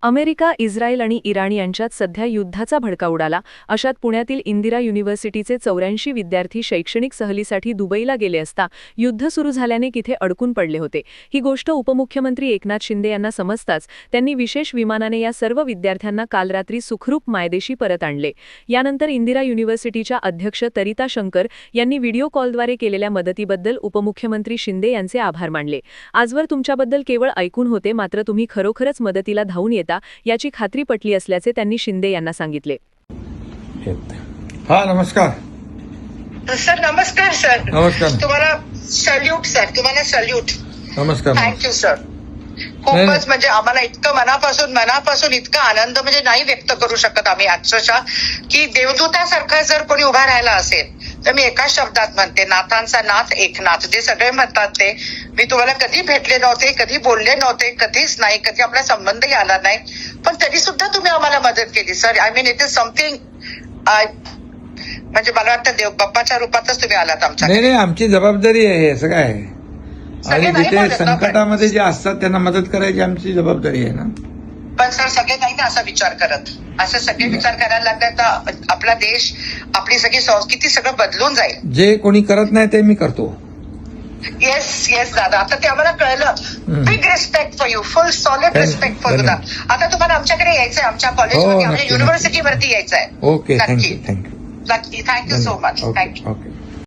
America, Israel आणि Iran यांच्यात सध्या युद्धाचा भडका उडाला. अशात पुण्यातील इंदिरा युनिव्हर्सिटीचे 84 विद्यार्थी शैक्षणिक सहलीसाठी दुबईला गेले असता युद्ध सुरू झाल्याने तिथे अडकून पडले होते. ही गोष्ट उपमुख्यमंत्री एकनाथ शिंदे यांना समजताच त्यांनी विशेष विमानाने या सर्व विद्यार्थ्यांना काल रात्री सुखरूप मायदेशी परत आणले. यानंतर इंदिरा युनिव्हर्सिटीच्या अध्यक्ष तरिता शंकर यांनी व्हिडिओ कॉलद्वारे केलेल्या मदतीबद्दल उपमुख्यमंत्री शिंदे यांचे आभार मानले. आजवर तुमच्याबद्दल केवळ ऐकून होते, मात्र तुम्ही खरोखरच मदतीला धावून येता याची खात्री पटली असल्याचे त्यांनी शिंदे यांना सांगितले. हा, नमस्कार सर. नमस्कार सर. नमस्कार. तुम्हाला सल्यूट सर, तुम्हाला सल्यूट. नमस्कार. Thank you sir. खूपच म्हणजे आम्हाला इतकं मनापासून इतका आनंद म्हणजे नाही व्यक्त करू शकत आम्ही अक्षरशः, की देवदूतासारखा जर कोणी उभा राहिला असेल तर मी एका शब्दात म्हणते, नाथांचा नाथ एकनाथ. जे सगळे म्हणतात ते मी तुम्हाला कधी भेटले नव्हते, कधी बोलले नव्हते, कधीच नाही, कधी आपला संबंधही आला नाही, पण तरी सुद्धा तुम्ही आम्हाला मदत केली sir. I mean it is something. म्हणजे मला वाटतं देव बाप्पाच्या रूपातच तुम्ही आलात आमच्या. नाही, आमची जबाबदारी आहे, असं काय आहे. आणि जिथे संकटामध्ये जे असतात त्यांना मदत करायची आमची जबाबदारी आहे ना. पण सर सगळे नाही ना असा विचार करत. असं सगळे विचार करायला लागले तर आपला देश, आपली सगळी संस्कृती सगळं बदलून जाईल. जे कोणी करत नाही ते मी करतो. येस दादा, आता ते आम्हाला कळलं. Big respect for you, full solid respect for you. आता तुम्हाला आमच्याकडे यायचंय, आमच्या कॉलेजमध्ये, आमच्या युनिव्हर्सिटीवरती यायचंय. Okay, thank you. नक्की. Thank you so much. Thank you. Okay.